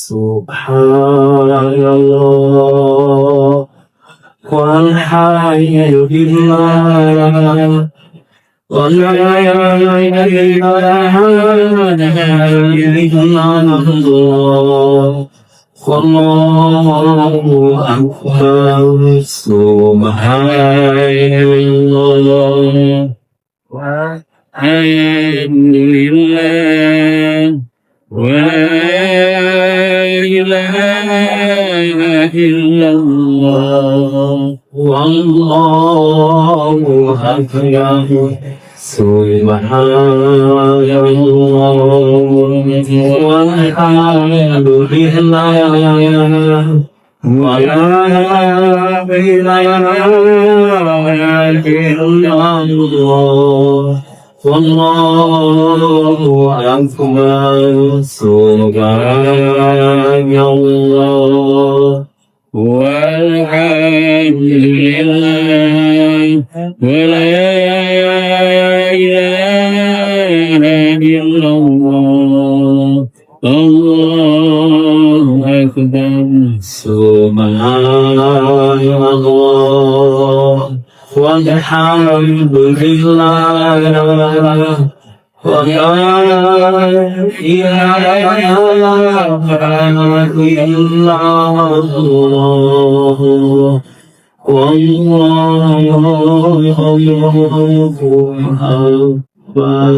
Subhanallah walhamdulillah wa la ilaha illallah wallahu akbar. Subhanallah walhamdulillah wa la ilaha illallah wallahu akbar. Subhanallah walhamdulillah wa la ilaha illallah wallahu akbar. Subhanallah walhamdulillah wa la ilaha illallah Allahu akbar. Subhanallah walhamdulillah wa la ilaha illallah wallahu akbar.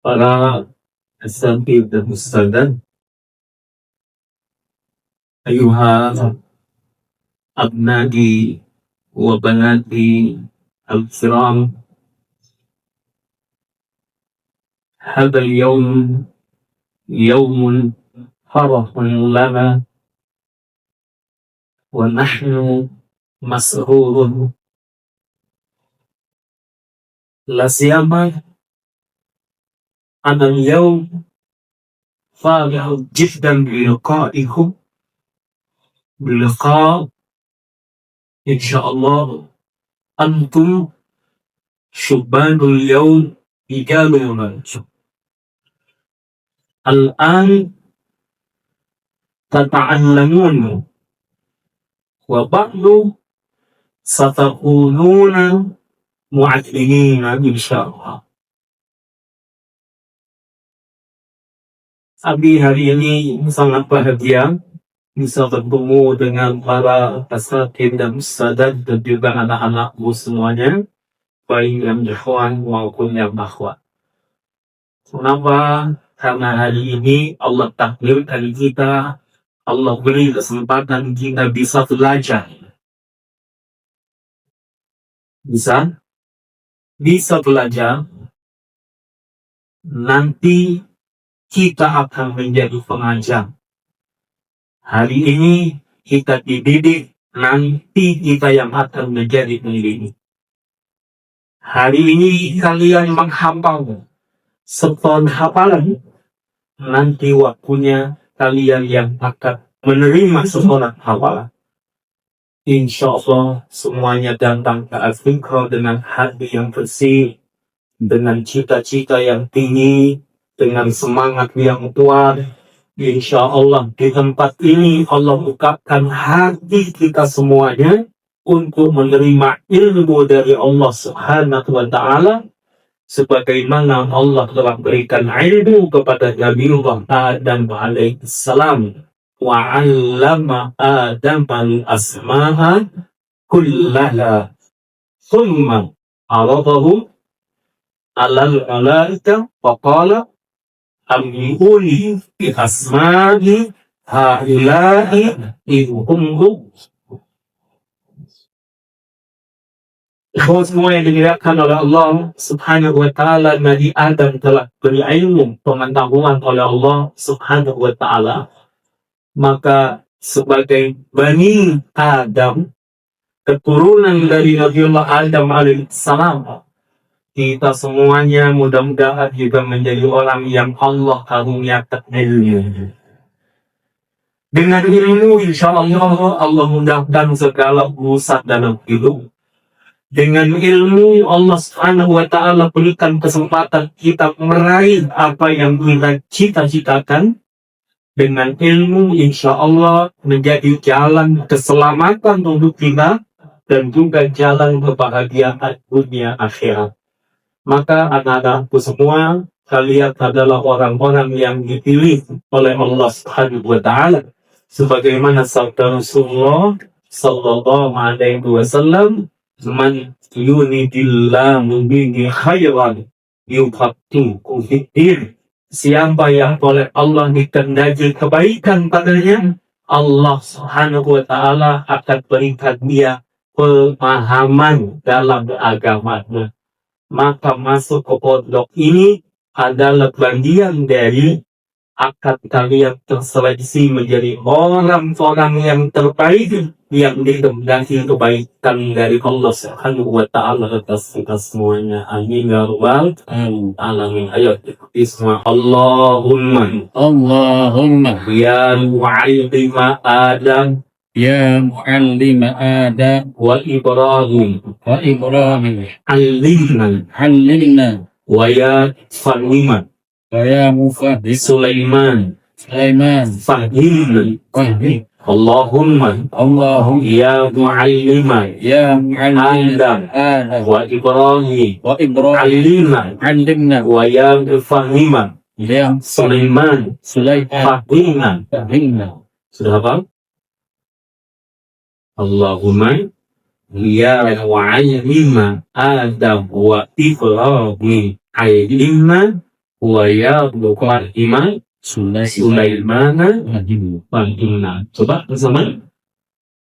Para asatidz dan ustadzah, ayuha abnadi wa banati al-kiram, hadha al-yawm yawmun farahun lana wa nahnu masrurun la siyama ana al-yawm farihun jiddan biliqa'ikum biliqa' insyaallah antum syubbanul yawm rijalul manjub. Al-an tata'allamun wa ba'du satakununa mu'allimina insyaallah. Abi hari ini sangat bahagia bisa bertemu dengan para asatidz dan ustadzah dan juga anak-anakku semuanya, baik yang ikhwan maupun yang akhwat. Kenapa? Karena hari ini Allah takdirkan kita, Allah beri kesempatan kita bisa belajar. Bisa belajar, nanti kita akan menjadi pengajar. Hari ini kita dididik, nanti kita yang akan menjadi pendidik. Hari ini kalian menghafal seton hafalan, nanti waktunya kalian yang akan menerima setonat hafalan. Insyaallah semuanya datang ke Afrika dengan hati yang bersih, dengan cita-cita yang tinggi, dengan semangat yang kuat. Insyaallah di tempat ini Allah bukakan hati kita semuanya untuk menerima ilmu dari Allah Subhanahu wa ta'ala, sebagaimana Allah telah berikan ilmu kepada Nabiullah Adam alaihissalam. Wa 'allama Adam al-asma'a kullaha thumma 'aradahu 'alal malaika faqala amli'uni bi asma'i haula'i idhum. Semua yang dimuliakan oleh Allah Subhanahu wa ta'ala, Nabi Adam telah berilmu pengetahuan oleh Allah Subhanahu wa ta'ala. Maka sebagai Bani Adam, keturunan dari Nabiullah Adam alaihissalam, kita semuanya mudah-mudahan juga menjadi orang yang Allah karuniakan ilmu. Dengan ilmu insyaallah Allah mudahkan segala urusan dalam hidup. Dengan ilmu Allah Subhanahu wa ta'ala berikan kesempatan kita meraih apa yang kita cita-citakan. Dengan ilmu insya Allah menjadi jalan keselamatan untuk kita dan juga jalan kebahagiaan dunia akhirat. Maka anak-anakku semua, kalian adalah orang-orang yang dipilih oleh Allah Subhanahu wa Ta'ala. Sebagaimana sabda Rasulullah sallallahu alaihi wasallam, "Man yuridillahu bihi khairan yufaqihuhu fid-din." Siapa yang oleh Allah dikehendaki kebaikan padanya, Allah Subhanahu wa Ta'ala akan berikan dia pemahaman dalam agamanya. Maka masuk ke pondok ini adalah bagian dari akan kalian terseleksi menjadi orang-orang yang terbaik yang dikehendaki kebaikan dari Allah Subhanahu wa Ta'ala atas kita semuanya. Amin ya rabbal alamin. Ayo ikuti semua. Allahumma ya mu'allima Adam يا معلم آدم wa Ibrahim وإبراهيم allimna علمنا wa ya Fahima ويا مفهم Sulaiman سليمان fahimna. فهم Allahumma اللهم ya mu'allima يا معلم Adam آدم wa Ibrahim وإبراهيم allimna علمنا wa ya Fahima يا Sulaiman سليمان fahimna. فهمنا. Sudah apa? Allahumma ya mu'allima Adam wa Ibrahim allimna wa ya Fahima سليمان Sulaimana فهمنا. fahimna. Coba bersama.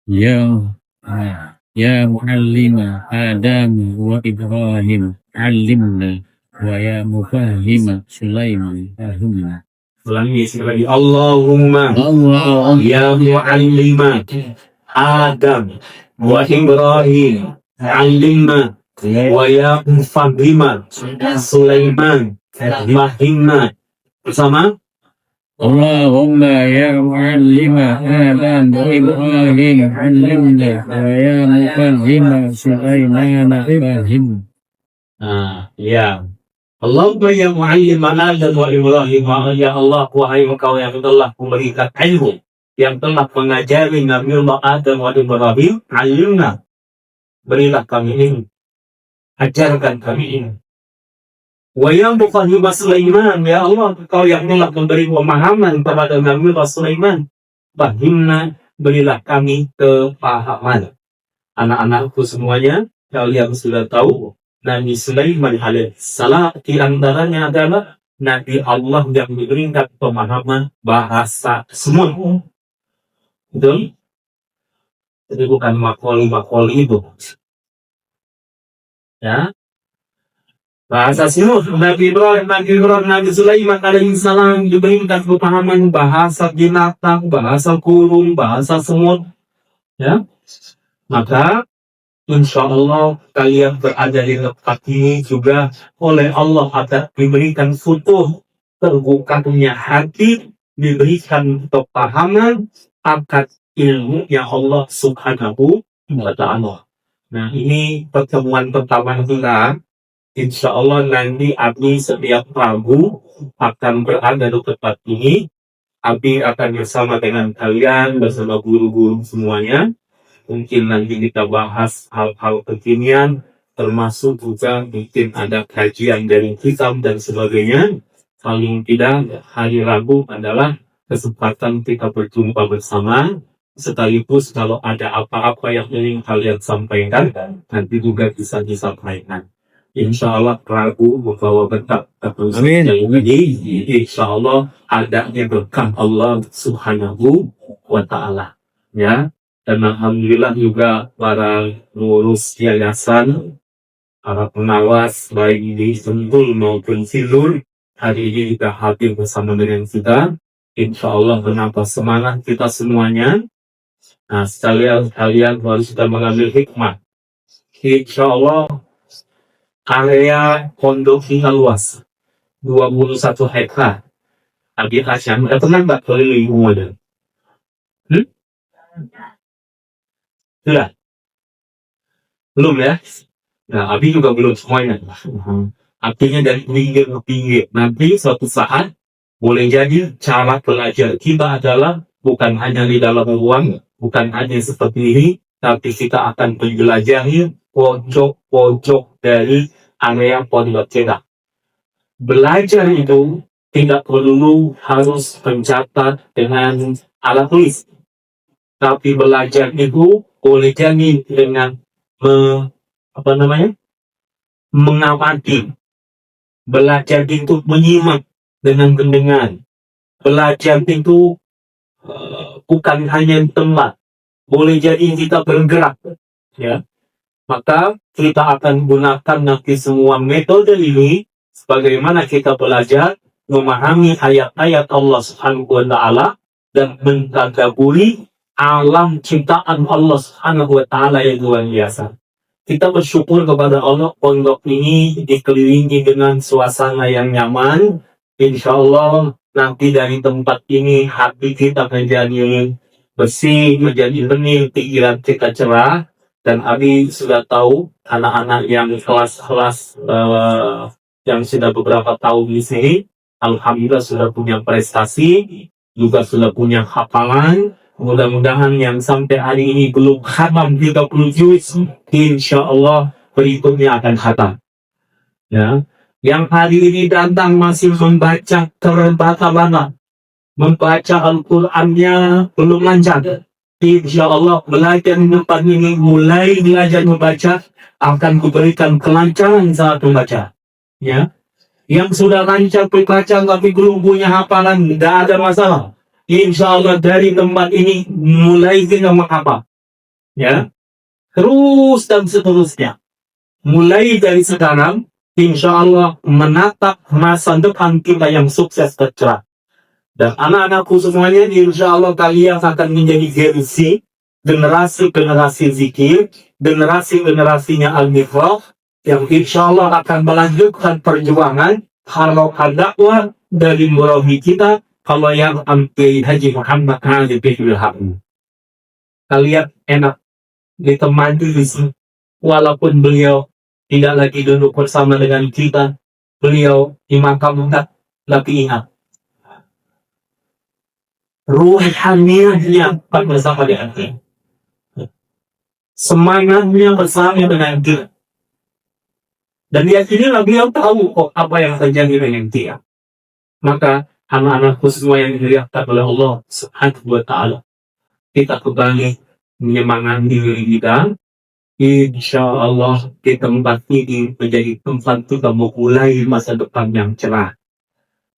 يا معلم آدم وإبراهيم علمنا ويا مفهم سليمان فهمنا. Ulangi sekali lagi. Allahumma الله ya mu'allima Adam wa Ibrahim allimna wa ya Fahima Sulaiman fahimna. Bersama. اللهم يا معلم آدم وإبراهيم علمنا ويا مفهم سليمان فهمنا. Ya. Allahumma ya mu'allima Adam wa Ibrahim, ya Allah, wahai engkau yang telah memberikan ilmu, yang telah mengajari Nabi Allah Adam wa Ibrahim, alimna, berilah kami ilmu, ajarkan kami ilmu. Wa ya Fahim Sulaiman, ya Allah, engkau yang telah memberi pemahaman kepada Nabi Allah Sulaiman, fahimna, berilah kami kepahaman. Anak-anakku semuanya, kalian sudah tahu Nabi Sulaiman alaihissalam di antaranya adalah Nabi Allah yang diberikan pemahaman bahasa semut. Betul? Jadi bukan makhluk itu. Ya. Bahasa semut. Nabi Ibrahim, Nabi Sulaiman alaihissalam diberikan pemahaman bahasa binatang, bahasa kurung, bahasa semut. Ya. Maka insya Allah kalian berada di tempat ini juga oleh Allah akan diberikan futuh, terbukanya hati, diberikan kepahaman akan ilmu yang Allah Subhanahu wa Ta'ala. Nah, ini pertemuan pertama kita. Insya Allah nanti Abi setiap Rabu akan berada di tempat ini. Abi akan bersama dengan kalian, bersama guru-guru semuanya. Mungkin nanti kita bahas hal-hal kekinian, termasuk juga mungkin ada kajian dari kitab dan sebagainya. Paling tidak hari Rabu adalah kesempatan kita berjumpa bersama, sekaligus kalau ada apa-apa yang ingin kalian sampaikan, nanti juga bisa disampaikan. Insya Allah Rabu membawa berkah. Amin. Jadi insya Allah adanya berkah Allah Subhanahu wa Ta'ala. Ya. Dan alhamdulillah juga para pengurus yayasan, para pengawas baik di Sentul maupun Silur hari ini juga hadir bersama dengan kita. Insya Allah menambah semangat kita semuanya. Nah, sekalian kalian harus kita mengambil hikmah. Insya Allah area pondok kita luas 21 hektar. Abi Hasyam, tenang mbak keliling semuanya. Sudah? Belum ya? Nah, Abi juga belum semuanya. Artinya dari pinggir ke pinggir. Nanti suatu saat Boleh jadi cara belajar kita adalah bukan hanya di dalam ruang, bukan hanya seperti ini, tapi kita akan menjelajahi pojok-pojok dari area pondok kita. Belajar itu tidak perlu harus mencatat dengan alat tulis, tapi belajar itu boleh jadi dengan mengamati. Belajar itu menyimak dengan mendengar. Belajar itu bukan hanya tempat, boleh jadi kita bergerak, ya. Maka kita akan gunakan nanti semua metode ini sebagaimana kita belajar memahami ayat-ayat Allah Subhanahu wa taala dan mentadabburi alam ciptaan Allah Subhanahu wa taala yang luar biasa. Kita bersyukur kepada Allah, pondok ini dikelilingi dengan suasana yang nyaman. Insya Allah nanti dari tempat ini hati kita menjadi bersih, menjadi bening, pikiran kita cerah. Dan Abi sudah tahu anak-anak yang kelas-kelas yang sudah beberapa tahun di sini, alhamdulillah sudah punya prestasi, juga sudah punya hafalan. Mudah-mudahan yang sampai hari ini belum khatam 30 juz, insya Allah berikutnya akan khatam. Ya, yang hari ini datang masih membaca terbata-bata, membaca Al-Qur'annya belum lancar. Insya Allah belajar di tempat ini, mulai belajar membaca akan kuberikan kelancaran saat membaca. Ya, yang sudah lancar membaca tapi belum punya hafalan, tidak ada masalah. Insya Allah dari tempat ini mulai kita menghafal. Ya, terus dan seterusnya. Mulai dari sekarang, insya Allah menatap masa depan kita yang sukses dan cerah. Dan anak-anakku semuanya, insya Allah kalian akan menjadi generasi zikir, generasinya al-nifrah, yang insya Allah akan melanjutkan perjuangan harokat dakwah dari murabi kita, kalau yang Kiai Haji Muhammad Ali bin Habib. Kalian enak ditemani di sini, walaupun beliau tidak lagi duduk bersama dengan kita, beliau di makam kita, tapi ingat, ruhaniahnya bersama dengan kita, semangatnya bersama dengan kita, dan yakinilah beliau tahu kok apa yang terjadi dengan dia. Maka anak-anakku semua yang dimuliakan oleh Allah Subhanahu wa taala, kita kembali menyemangati diri kita. Insya Allah di tempat ini menjadi tempat kita memulai masa depan yang cerah.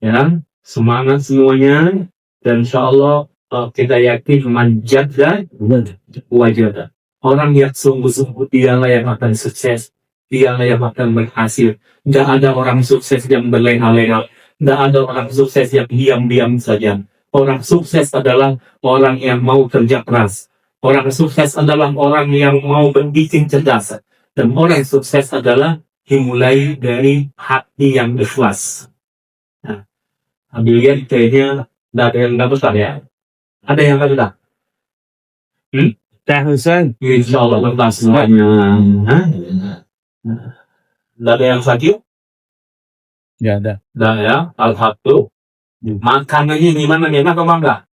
Ya, semangat semuanya. Dan insya Allah kita yakin manjada wajada. Orang yang sungguh-sungguh dialah yang akan sukses, dialah yang akan berhasil. Tidak ada orang sukses yang berleha-leha, tidak ada orang sukses yang diam-diam saja. Orang sukses adalah orang yang mau kerja keras. Orang sukses adalah orang yang mau berpikir cerdas. Dan orang sukses adalah dimulai dari hati yang ikhlas. Nah, ambil lihat kayaknya tidak ada yang dapat ya. Ada yang dapat? Teh Husain. Insya Allah dapat semuanya. Tidak ada yang sakit? Tidak ada. Tidak ya. Alhamdulillah. Makanannya gimana? Enak apa enggak?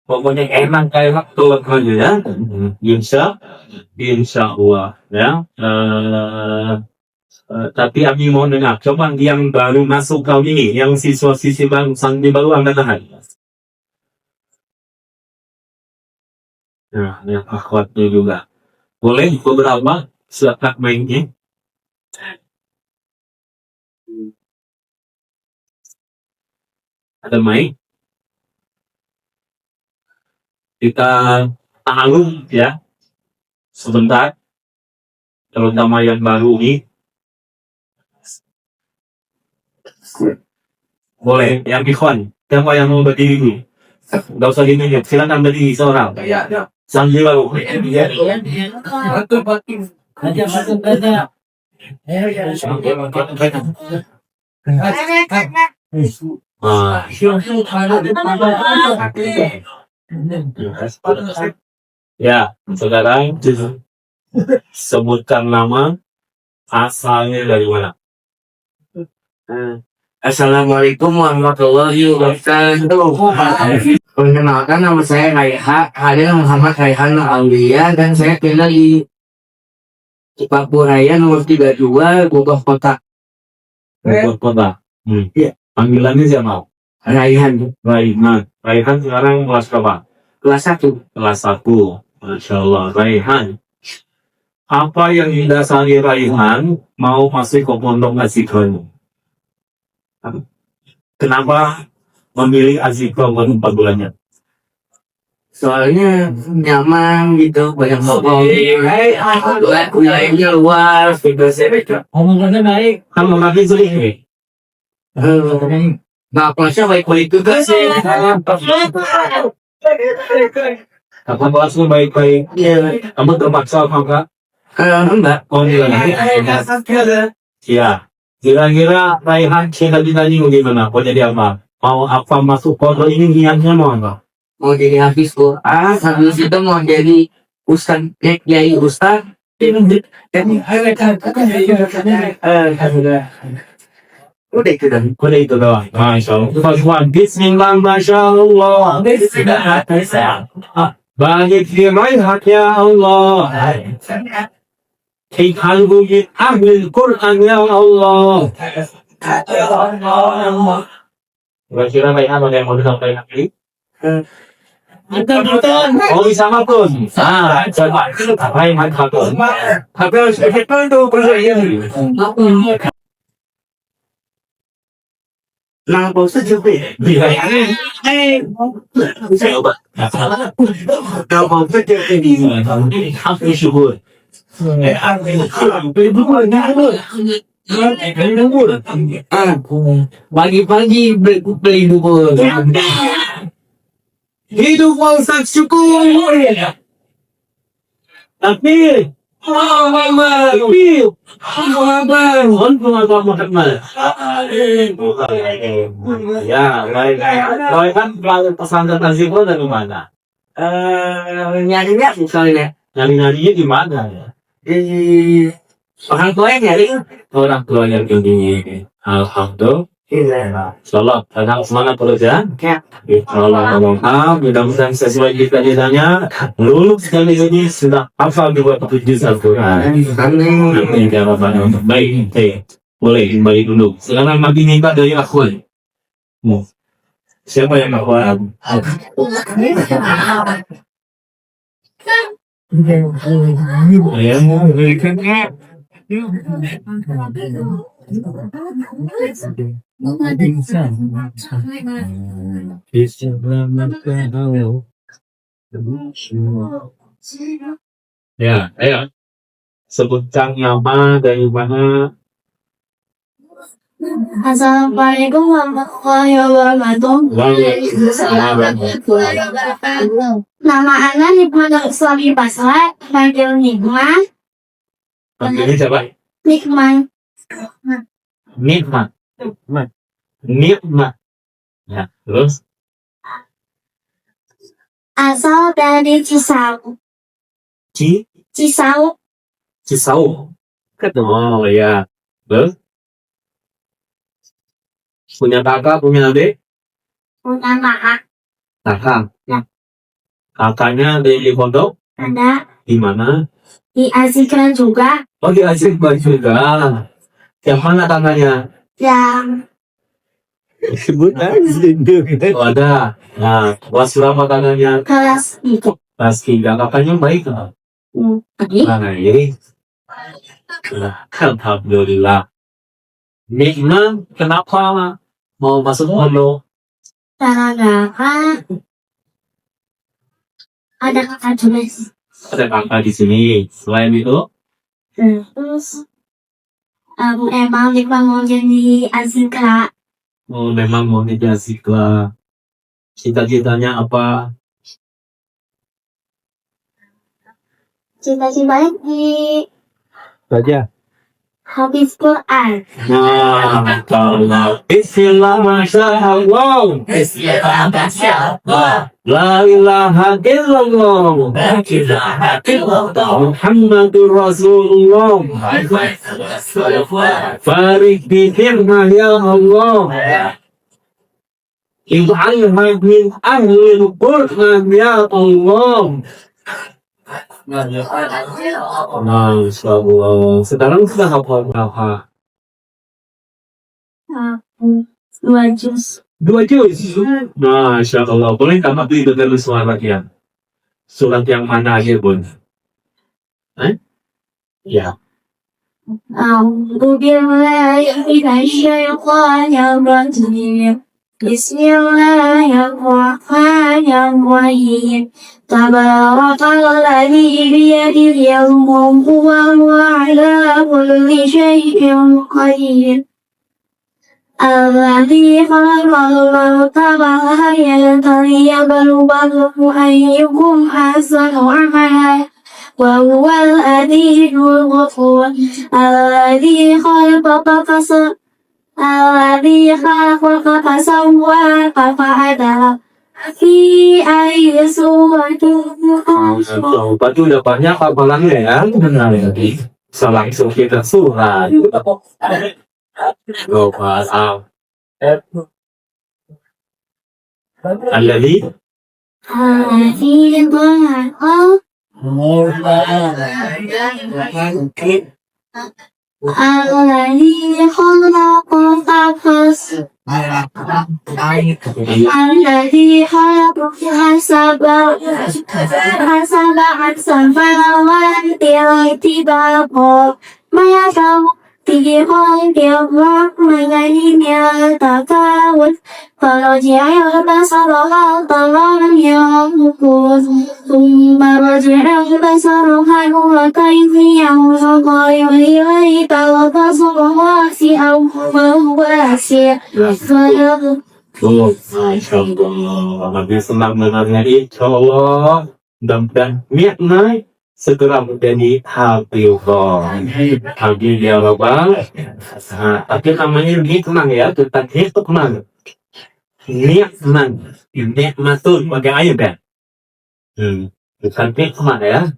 Pokoknya enak kayak tuh aja ya. Insya Allah ya. Tapi Abi mau dengar, coba yang baru masuk kau ini, yang siswa-siswi baru, santri baru angkat tangan. Nah, yang akhwatnya juga. Boleh beberapa silakan mainnya. Ada main? Kita tahu ya. Sebentar. Terutama yang baru ini. Boleh, yang ikhwan. Siapa yang mau berdiri dulu? Gak usah ditunjuk, silakan berdiri seorang. Sambil baru. Ya, sekarang sebutkan nama, asalnya dari mana. Assalamualaikum warahmatullahi wabarakatuh. Perkenalkan, nama saya Raihan, Halil Muhammad Raihan Aulia, dan saya tinggal di Cipapuraya nomor 32, Bogor Kota. Bogor Kota. Iya. Panggilannya siapa? Raihan, Raihan. Raihan sekarang kelas berapa? kelas 1. Kelas 1. Masya Allah. Raihan. Apa yang mendasari Raihan mau masuk ke pondok Azikra? Kenapa memilih Azikra baru 4 bulannya? Soalnya nyaman gitu, banyak ngomong. Wilayahnya luas, bebas. Omongannya baik. Kalau lagi sulit. Nah, kelasnya baik-baik juga sih. Apa kelasnya baik-baik? Iya. Kamu terpaksa apa enggak? Enggak. Oh, enggak. Iya. Kira-kira Raihan cita-citanya gimana? Mau jadi apa? Mau apa masuk pondok ini niatnya mau apa? Mau jadi hafiz Quran, habis itu mau jadi ustaz, kiai ustaz. Udah itu dah. Udah itu doang. Masya Allah. Fazwan. Bismillah. Masya Allah. Bagi Raihan ya Allah. Ikhal bugit ahli Quran ya Allah. Kira-kira Raihan ada yang mau disampaikan lagi? Oh, bisa ngapun. Coba. Raihan ngapun. Tapi harus begitu tuh percaya. Nah, Pak Ustaz juga ya? Coba. Nah, Pak Ustaz juga ini. Hafiz syukur. Pagi-pagi beli bubur. Hidup Pak Ustaz syukur. Tapi ya, baik. Raihan pesantren Azikra dari mana? Nyarinya misalnya Nyari-nyarinya di mana ya? di orang tua yang nyari. Orang tua yang ini. Alhamdulillah. Salam, tenang semangat terus ya. Ya. Insyaallah mudah-mudahan sesuai cita-citanya. Lulus kali ini sudah hafal 27 Al-Quran. Amin ya rabbal alamin. Baik, boleh kembali dulu. Sekarang mati minta dari akhwat. Siapa yang akhwat? Yang memberikan ya, ayo. Sebutkan nama dari mana? Assalamualaikum warahmatullahi wabarakatuh. Waalaikumsalam. Nama Ana di Pondok Islami Basra, panggil Nikmah. Panggilnya siapa? Nikmah. Nikmat. Nikmat. Ya, terus? Asal dari Cisau. Cisau. Cisau. Oh ya. Terus? Punya kakak, punya adik? Punya kakak. Kakak. Ya. Kakaknya di pondok? Ada Di mana? di Azikra juga. Oh, di Azikra juga. Yang mana kakaknya? Yang Sebut aja. Oh, ada. Nah, kelas berapa kakaknya? kelas itu. Kelas 3. Kakaknya baik nggak? Tadi Baik. Nah, alhamdulillah. Nikmat, kenapa mau masuk pondok? cara kakak. Ada kakak juga. Ada kakak di sini. Selain itu, Terus emang Nikmah mau jadi Azikra. oh, memang mau jadi Azikra. Cita-citanya apa? Cita-citanya di Saja. Hafiz Quran. Masya Allah. Bismillah, Masya Allah. Bismillah, masyaallah. La ilaha illallah. La ilaha illallah. Muhammadur Rasulullah. Barik di firman ya Allah. Ij'alna min ahlil Qur'an ya Allah. Masya Allah. Sekarang sudah hafal berapa? Aku 2 juz. 2 juz. Masya Allah. Boleh kamu beli dengar suaranya? Surat yang mana aja, Bun? Ya. A'udzu billahi minasyaitonir rajim. Bismillahirrahmanirrahim. Tabarakalladzi biyadihil mulku wa huwa ala kulli syai'in qadir. Alladzi khalaqal mauta wal hayata liyabluwakum ayyukum ahsanu amala. وهو العزيز الغفور الذي خلقك فسواك فعدلك في أي صورة Pak itu udah banyak hafalannya ya. Benar ya. Bisa langsung kita surat. Oh, maaf. Alladzi الذي ضحك الذي خلقك الذي خلقك سبع سماوات طباقا ما يشاء في خلق الرحمن يتفاوت فرجع البصر هل ترى من ينقص ثم رجع البصر هل هو كيف ينقض إليك البصر واسعا وهو واسع Oh, Masya Allah. Nabi senang dengarnya, insya Allah. Mudah-mudahan niat segera menjadi hafizah. Habis ya Rabbal. Tapi namanya lebih tenang ya, tentang itu tenang. Ni'man, ni'matun pakai ayat kan? Bukan nikmat ya.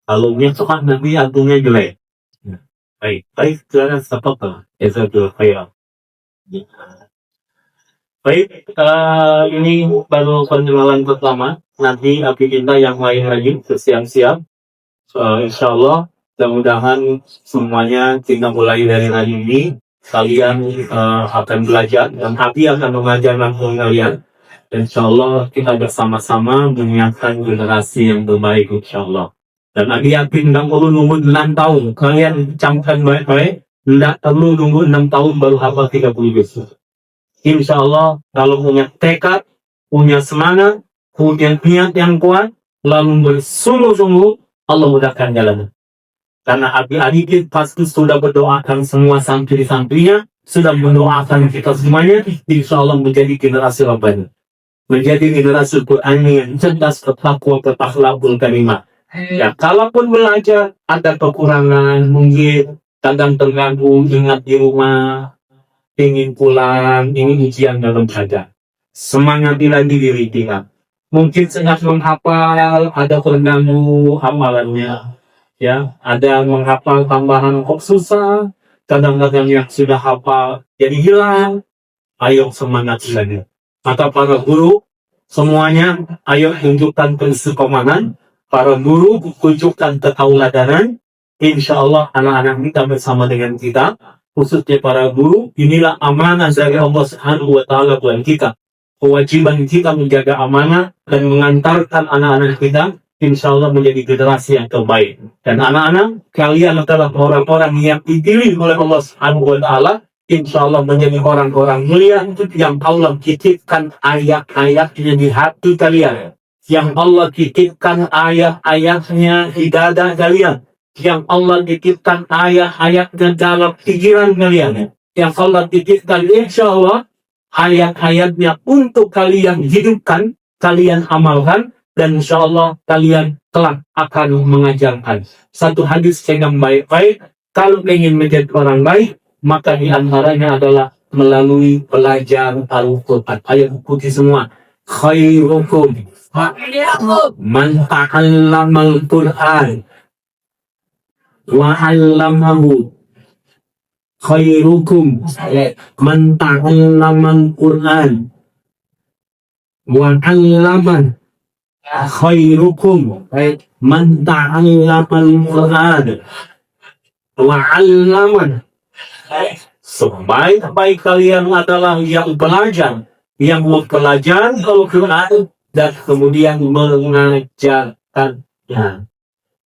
Kalau nikmat nanti artinya jelek. Baik, sekarang apa? Jazakallahu khairan. Baik, ini baru penjualan pertama. Nanti api kita yang lain lagi bersiap-siap. Insya Allah, mudah-mudahan semuanya kita mulai dari hari ini. Kalian akan belajar dan Abi akan mengajar langsung kalian. Insya Allah kita bersama-sama menyiapkan generasi yang terbaik insya Allah. Dan Abi yakin tidak perlu nunggu 6 tahun. Kalian camkan baik-baik. Tidak perlu nunggu 6 tahun baru hafal 30 juz. Insya Allah kalau punya tekad, punya semangat, punya niat yang kuat, lalu bersungguh-sungguh, Allah mudahkan jalannya. Karena Abi Adikit pasti sudah berdoakan semua santri-santrinya, sudah mendoakan kita semuanya, insya Allah menjadi generasi Rabbani. Menjadi generasi Quran yang cerdas, bertakwa, berakhlakul karimah. Ya, kalaupun belajar ada kekurangan, mungkin kadang terganggu, ingat di rumah, ingin pulang, ingin ujian dalam belajar. Semangati lagi diri kita. Mungkin sedang menghafal, ada terganggu hafalannya. Ya, ada menghafal tambahan kok susah, kadang-kadang yang sudah hafal jadi hilang. Ayo semangat lagi. Maka para guru semuanya, ayo tunjukkan kesekomanan. Para guru tunjukkan ketauladanan. Insya Allah anak-anak kita bersama dengan kita, khususnya para guru, inilah amanah dari Allah Subhanahu wa Ta'ala buat kita. Kewajiban kita menjaga amanah dan mengantarkan anak-anak kita insya Allah menjadi generasi yang terbaik. Dan anak-anak, kalian adalah orang-orang yang dipilih oleh Allah Subhanahu wa Ta'ala, insya Allah menjadi orang-orang mulia yang Allah titipkan ayat-ayatnya di hati kalian, yang Allah titipkan ayat-ayatnya di dada kalian, yang Allah titipkan ayat-ayatnya dalam pikiran kalian, yang Allah titipkan insya Allah ayat-ayatnya untuk kalian hidupkan, kalian amalkan, dan insya Allah kalian kelak akan mengajarkan. Satu hadis yang baik-baik, Kalau ingin menjadi orang baik, maka di antaranya adalah melalui belajar Al-Quran. Ayat putih semua. Khairukum man ta'allama al-Quran wa 'allamahu. Khairukum man ta'allama al-Quran wa 'allamahu. Khairukum man ta'allama al-Quran wa 'allamahu. Sebaik-baik kalian adalah yang belajar, yang mempelajari Al-Quran dan kemudian mengajarkannya.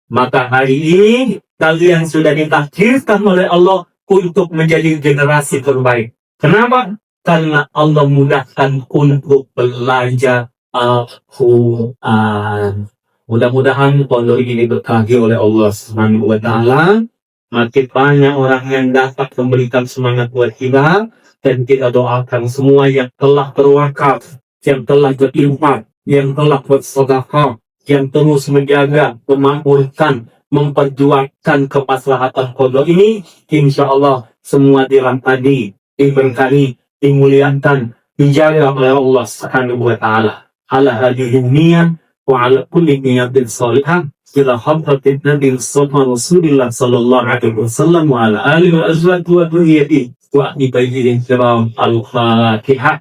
Maka hari ini kalian sudah ditakdirkan oleh Allah untuk menjadi generasi terbaik. Kenapa? Karena Allah mudahkan untuk belajar Al-Quran. Mudah-mudahan pondok ini berkahi oleh Allah Subhanahu wa Ta'ala. Makin banyak orang yang dapat memberikan semangat buat kita, dan kita doakan semua yang telah berwakaf, yang telah berinfak, yang telah bersedekah, yang terus menjaga, memakmurkan, memperjuangkan kemaslahatan pondok ini. Insya Allah semua dirahmati, diberkahi, dimuliakan, dijaga oleh Allah Subhanahu wa Ta'ala. Ala hadhihi niyyah wa ala kulli niyatin salihah ila hadratin Nabi Rasulullah sallallahu alaihi wasallam wa ala alihi wa azwajihi wa dhurriyyatihi wa ahli baitihi kiram. Al-Fatihah.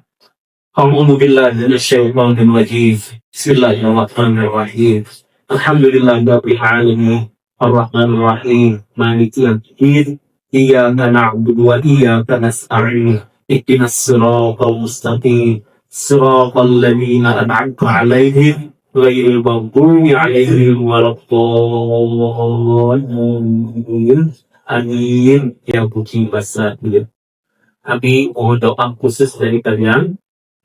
A'udzu billahi minasy syaithanir rajim. Bismillahirrahmanirrahim. Alhamdulillahirabbil alamin. Ar-Rahmanir Rahim. Maliki yaumiddin. Iyyaka na'budu wa iyyaka nasta'in. Ihdinas siratal mustaqim. Siratal ladzina an'amta 'alaihim ghairil maghdubi 'alaihim waladdallin. Amin. Ya kucing basah. Kami mohon doa khusus dari kalian.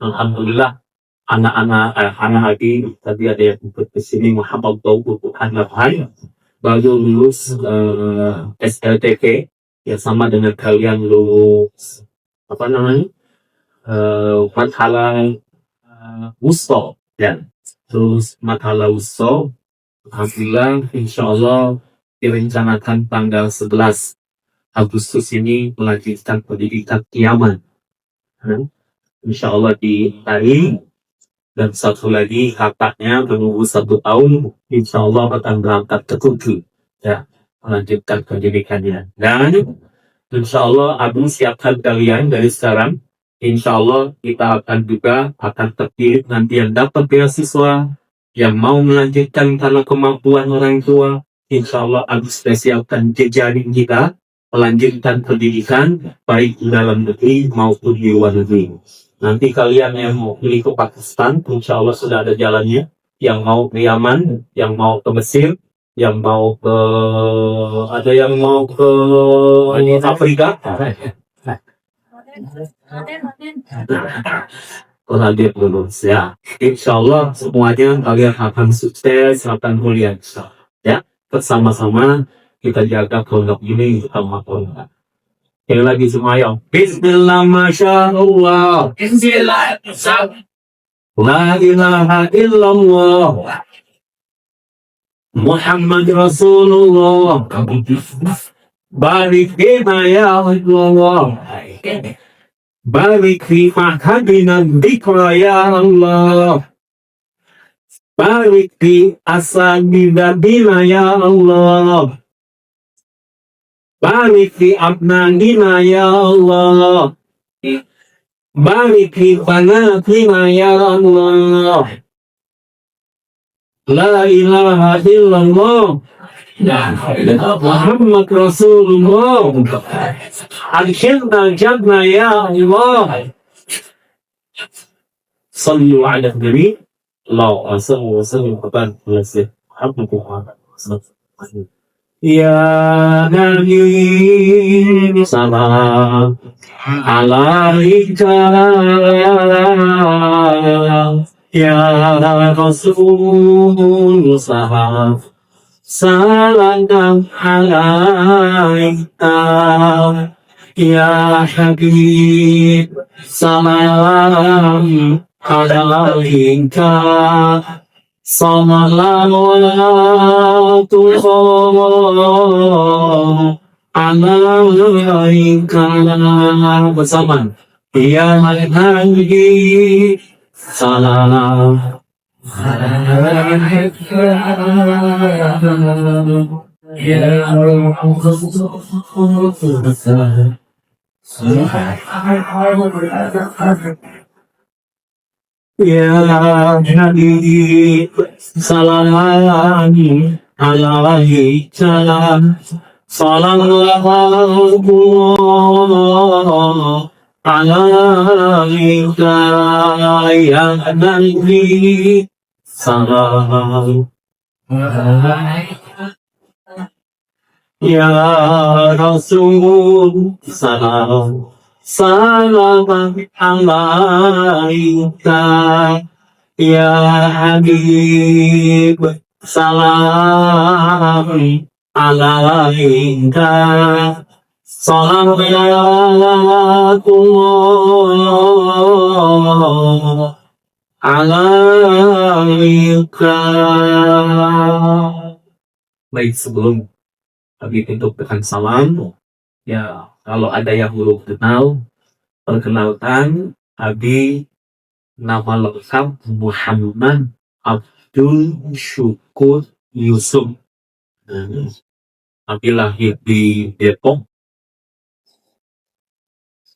Alhamdulillah anak-anak Abi tadi ada yang ikut ke sini, Muhammad Daud Hanafan baru lulus SLTP ya, sama dengan kalian lulus apa namanya makalah wusta ya, terus makalah wusta. Alhamdulillah, insyaallah direncanakan tanggal 11 Agustus ini melanjutkan pendidikan Yaman. Insyaallah di Bali, dan satu lagi kakaknya menunggu 1 tahun, insyaallah akan berangkat ke Turki ya, melanjutkan pendidikannya. Dan insyaallah Abu siapkan kalian dari sekarang. Insyaallah kita akan terpilih nanti yang dapat beasiswa, yang mau melanjutkan karena kemampuan orang tua. Insyaallah Abu siapkan jejaring kita melanjutkan pendidikan baik di dalam negeri maupun di luar negeri. Nanti kalian yang mau pilih ke Pakistan, insya Allah sudah ada jalannya. Yang mau ke Yaman, yang mau ke Mesir, yang mau ke Afrika. Hadir lulus ya. Insya Allah semuanya kalian akan sukses, akan mulia. Ya, bersama-sama kita jaga pondok ini sama pondok. Sekali lagi semua ya. Bismillah, Masya Allah. Bismillah, la ilaha illallah. Muhammad Rasulullah. Barik fina ya Allah. Barik fi mahadina dhikra ya Allah. Barik fi asagida bina ya Allah. Barik fi abnanina ya Allah. Barik fi banatina ya Allah. La ilaha illallah. Muhammad Rasulullah. Adkhilna jannah ya Allah. Sallu ala nabi. Allahumma salli wa sallim wa barik ala Muhammad Ya Nabi salam alaika ya Rasul salam salam alaika ya Habib salam alaika sallallahu alaihi alaika bersama ya Nabi salam ya Nabi salam alaika Sallallahu alaika ya Nabi salam ya Rasul salam salam alaika ya Habib salam alaika salawatullah alaika. Baik, sebelum kami tutup dengan salam, ya kalau ada yang belum kenal, perkenalkan Abi nama lengkap Muhammad Abdul Syukur Yusuf. Abi lahir di Depok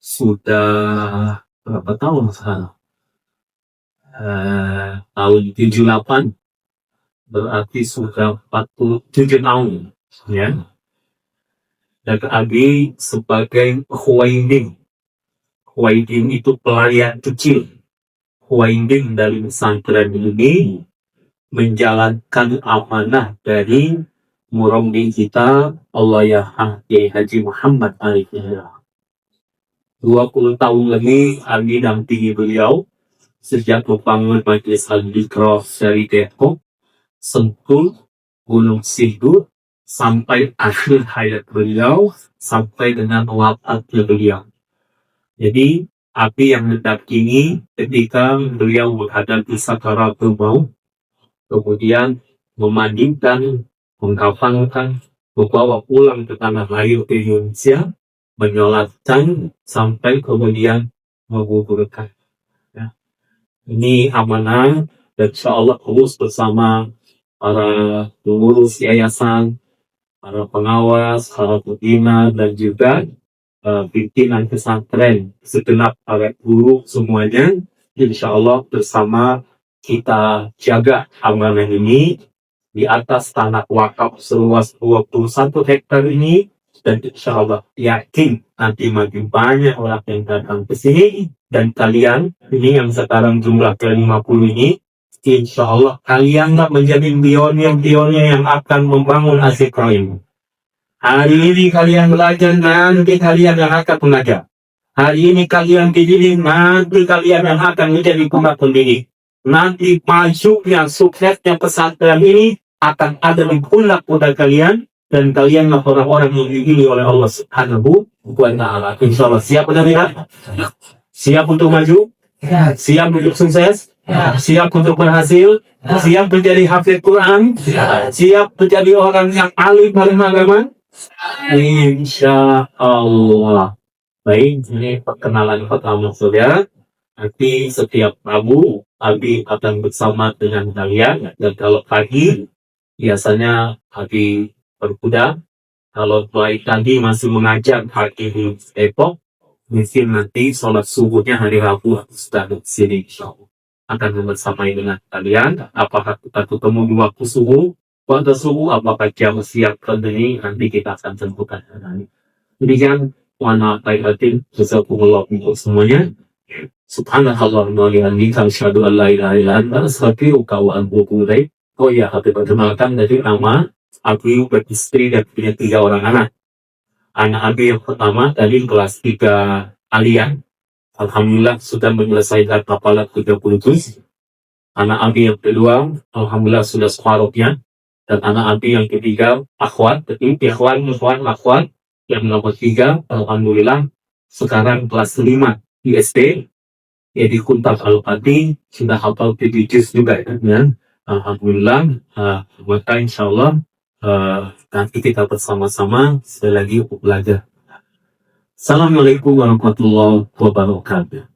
sudah berapa tahun sekarang? Tahun 78, berarti sudah 47 tahun ya. Dan Abi sebagai Khuwaidin. Khuwaidin itu pelayan kecil. Khuwaidin dari pesantren ini menjalankan amanah dari murabbi kita Allah ya Haji Muhammad Arifin. 20 tahun lebih Abi dampingi beliau sejak membangun Majelis Al-Iqra dari Depok, Sentul, Gunung Sindur, sampai akhir hayat beliau, sampai dengan wafatnya beliau. Jadi Abi yang mendampingi ketika beliau menghadapi sakaratul maut, kemudian memandikan, mengkafankan, membawa pulang ke tanah air Indonesia, menyolatkan, sampai kemudian menguburkan. Ya. Ini amanah, dan insya Allah terus bersama para pengurus yayasan, para pengawas, para pembina, dan juga pimpinan pesantren, segenap para guru semuanya, insya Allah bersama kita jaga amanah ini di atas tanah wakaf seluas 21 hektar ini, dan insya Allah yakin nanti makin banyak orang yang datang ke sini, dan kalian ini yang sekarang jumlah ke-50 ini, insya Allah kalian menjadi pionir-pionir yang akan membangun Al-Iqra ini. Hari ini kalian belajar, nanti kalian yang akan mengajar. Hari ini kalian dididik, nanti kalian yang akan menjadi pendidik. Nanti majunya, suksesnya pesantren ini akan ada di pundak kalian, dan kalian orang-orang yang dipilih oleh Allah Subhanahu wa Ta'ala. Insya Allah siap benar-benar? Siap untuk maju? Siap untuk sukses? Siap untuk berhasil? Siap menjadi hafiz Quran? Siap menjadi orang yang alim dalam agama? Insya Allah. Baik, ini perkenalan pertama saudara. Nanti setiap Rabu Abi akan bersama dengan kalian, dan kalau pagi biasanya Abi berkuda. Kalau baik tadi masih mengajar pagi di Depok, mungkin nanti sholat subuhnya hari Rabu sudah di sini, insya Allah akan bersamai dengan kalian. Apakah kita ketemu di waktu subuh, pada subuh, apakah jam siap ini, nanti kita akan tentukan. Demikian, wana batin, jazakumullah untuk semuanya. Subhanallah wa bihamdihi, asyhadu an la ilaha illa anta, astaghfiruka wa atubu ilaik. Oh ya, Habib, perkenalkan dari nama Abi beristri dan punya 3 orang anak. Anak Abi yang pertama tadi kelas 3 Aliyah, alhamdulillah sudah menyelesaikan hafalan 30 juz. Anak Abi yang kedua, alhamdulillah sudah separuhnya. Dan anak Abi yang ketiga, akhwat, ikhwan, yang nomor 3, alhamdulillah sekarang kelas 5 di SD, ya di Kuntab Al-Qadi, sudah hafal 7 juz juga ya. Alhamdulillah, maka insya Allah nanti kita bersama-sama sekali lagi untuk belajar. Assalamualaikum warahmatullahi wabarakatuh.